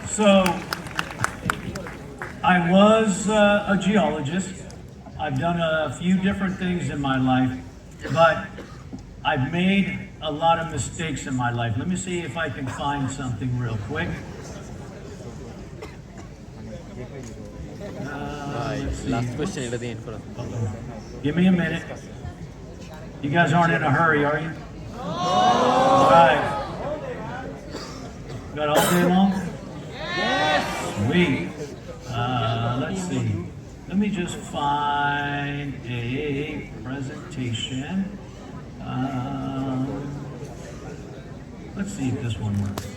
So, I was a geologist. I've done a few different things in my life, but I've made a lot of mistakes in my life. Let me see if I can find something real quick. Last question. Give me a minute. You guys aren't in a hurry, are you? All right. Got all day long? Yes. Sweet. Let's see. Let me just find a presentation. Let's see if this one works.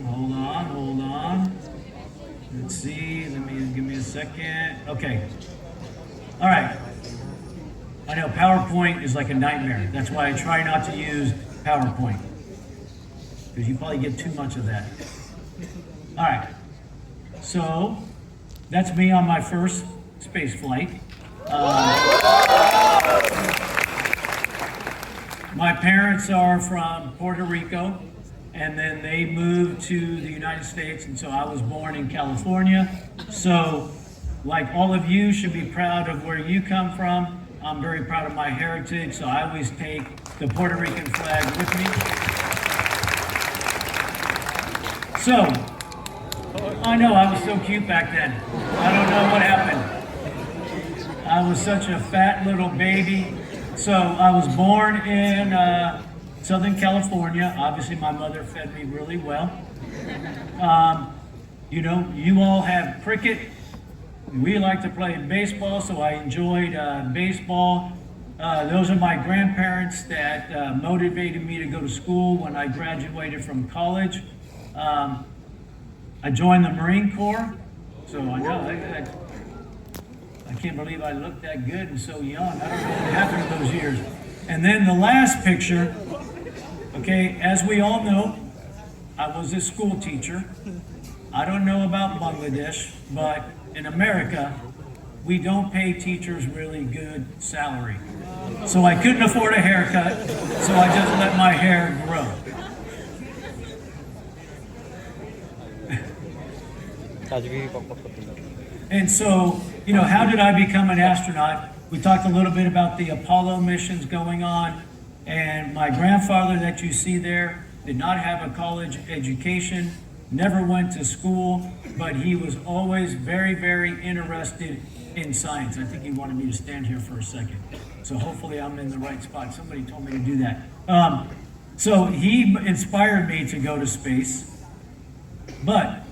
Hold on. Let's see. Give me a second. Okay. All right. I know PowerPoint is like a nightmare. That's why I try not to use PowerPoint, because you probably get too much of that. All right. So that's me on my first space flight. My parents are from Puerto Rico, and then they moved to the United States, and so I was born in California. So, like all of you should be proud of where you come from. I'm very proud of my heritage, so I always take the Puerto Rican flag with me. So, I know I was so cute back then. I don't know what happened. I was such a fat little baby. So I was born in Southern California. Obviously, my mother fed me really well. You know, you all have cricket. We like to play baseball, so I enjoyed baseball. Those are my grandparents that motivated me to go to school when I graduated from college. I joined the Marine Corps, so I know I can't believe I looked that good and so young. I don't know what happened in those years. And then the last picture, okay, as we all know, I was a school teacher. I don't know about Bangladesh, but in America, we don't pay teachers really good salary. So I couldn't afford a haircut, so I just let my hair grow. And so, you know, how did I become an astronaut? We talked a little bit about the Apollo missions going on, and my grandfather that you see there did not have a college education, never went to school, but he was always very, very interested in science. I think he wanted me to stand here for a second. So hopefully I'm in the right spot. Somebody told me to do that. So he inspired me to go to space, but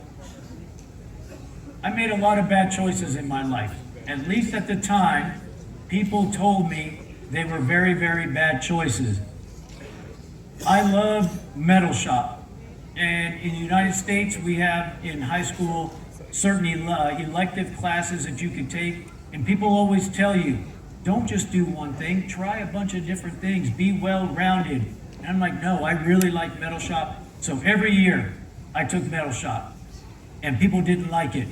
I made a lot of bad choices in my life. At least at the time, people told me they were very, very bad choices. I loved metal shop. And in the United States, we have in high school certain elective classes that you could take. And people always tell you, don't just do one thing, try a bunch of different things, be well-rounded. And I'm like, no, I really like metal shop. So every year I took metal shop, and people didn't like it.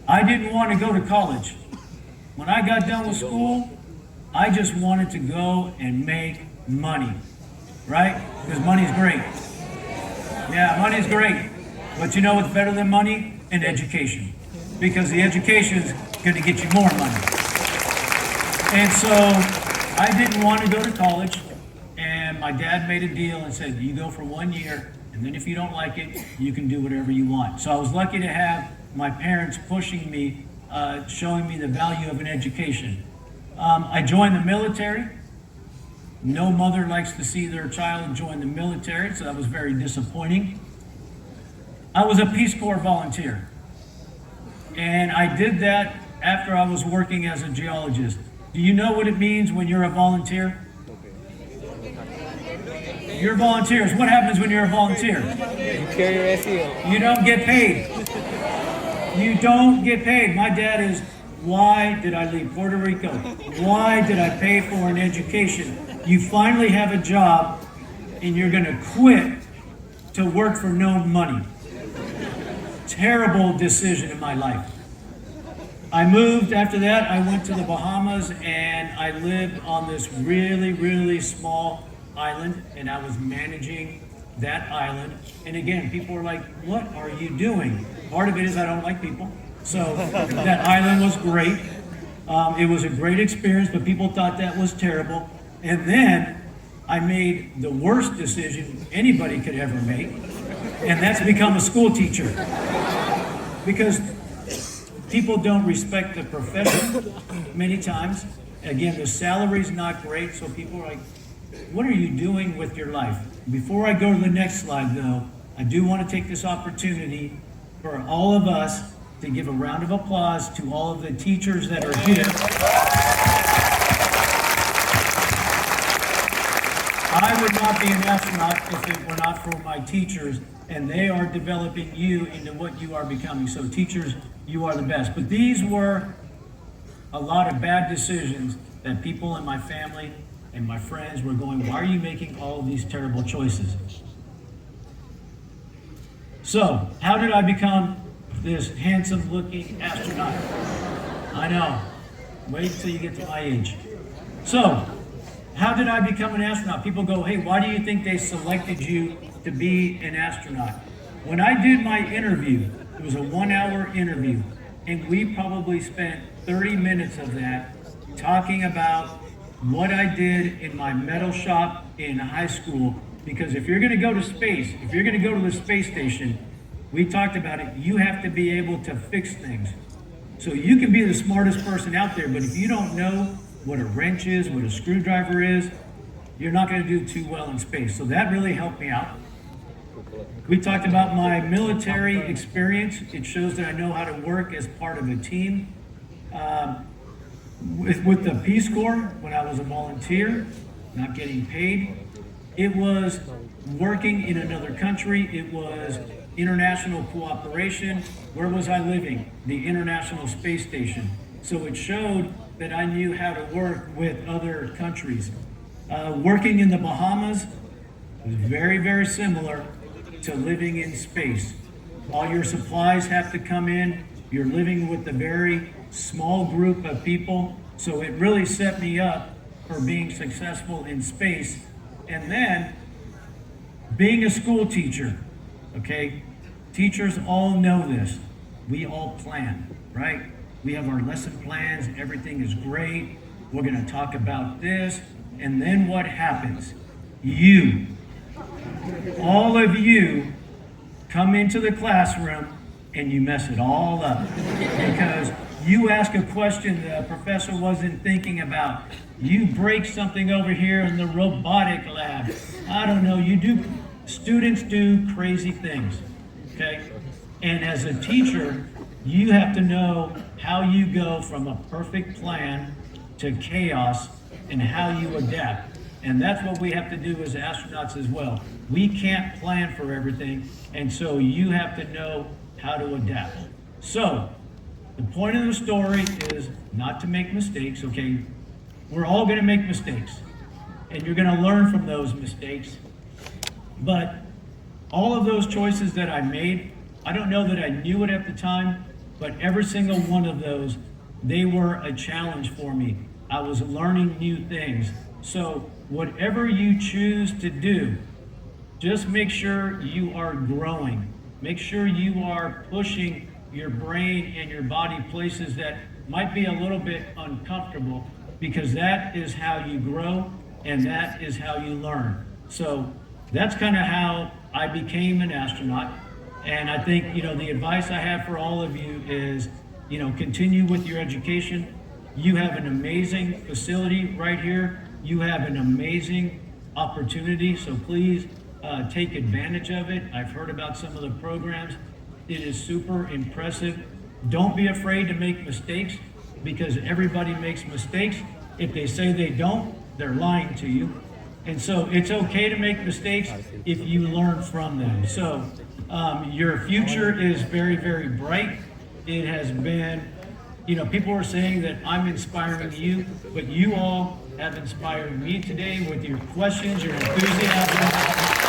I didn't want to go to college. When I got done with school, I just wanted to go and make money, right? Because money's great. Yeah, money's great. But you know what's better than money? An education. Because the education is going to get you more money. And so I didn't want to go to college, and my dad made a deal and said, you go for 1 year, and then if you don't like it, you can do whatever you want. So I was lucky to have my parents pushing me, showing me the value of an education. I joined the military. No mother likes to see their child join the military, so that was very disappointing. I was a Peace Corps volunteer, and I did that after I was working as a geologist. Do you know what it means when you're a volunteer? You're volunteers. What happens when you're a volunteer? You carry your SEO. You don't get paid. You don't get paid. My dad is, why did I leave Puerto Rico? Why did I pay for an education? You finally have a job and you're going to quit to work for no money. Terrible decision in my life. I moved after that. I went to the Bahamas and I lived on this really, really small island, and I was managing that island. And again, people were like, what are you doing? Part of it is I don't like people. So that island was great. It was a great experience, but people thought that was terrible. And then I made the worst decision anybody could ever make, and that's become a school teacher. Because people don't respect the profession many times. Again, the salary's not great, so people are like, what are you doing with your life? Before I go to the next slide, though, I do want to take this opportunity for all of us to give a round of applause to all of the teachers that are here. I would not be an astronaut if it were not for my teachers, and they are developing you into what you are becoming. So teachers, you are the best. But these were a lot of bad decisions that people in my family and my friends were going, why are you making all of these terrible choices? So, how did I become this handsome-looking astronaut? I know. Wait till you get to my age. So, how did I become an astronaut? People go, hey, why do you think they selected you to be an astronaut? When I did my interview, it was a 1-hour interview, and we probably spent 30 minutes of that talking about what I did in my metal shop in high school. Because if you're going to go to space, if you're going to go to the space station, we talked about it, you have to be able to fix things. So you can be the smartest person out there, but if you don't know what a wrench is, what a screwdriver is, you're not going to do too well in space. So that really helped me out. We talked about my military experience. It shows that I know how to work as part of a team. With the Peace Corps, when I was a volunteer, not getting paid, it was working in another country. It was international cooperation. Where was I living? The International Space Station. So it showed that I knew how to work with other countries. Working in the Bahamas was very, very similar to living in space. All your supplies have to come in. You're living with a very small group of people. So it really set me up for being successful in space. And then being a school teacher, okay? Teachers all know this. We all plan, right? We have our lesson plans, everything is great. We're gonna talk about this. And then what happens? You, all of you, come into the classroom and you mess it all up. Because you ask a question the professor wasn't thinking about. You break something over here in the robotic lab. I don't know, students do crazy things, okay? And as a teacher, you have to know how you go from a perfect plan to chaos and how you adapt. And that's what we have to do as astronauts as well. We can't plan for everything, and so you have to know how to adapt. So, the point of the story is not to make mistakes, okay? We're all gonna make mistakes, and you're gonna learn from those mistakes. But all of those choices that I made, I don't know that I knew it at the time, but every single one of those, they were a challenge for me. I was learning new things. So whatever you choose to do, just make sure you are growing. Make sure you are pushing your brain and your body places that might be a little bit uncomfortable, because that is how you grow and that is how you learn. So that's kind of how I became an astronaut. And I think, the advice I have for all of you is, continue with your education. You have an amazing facility right here. You have an amazing opportunity, so please take advantage of it. I've heard about some of the programs. It is super impressive. Don't be afraid to make mistakes, because everybody makes mistakes. If they say they don't, they're lying to you. And so it's okay to make mistakes if you learn from them. So your future is very, very bright. It has been, people are saying that I'm inspiring you, but you all have inspired me today with your questions, your enthusiasm.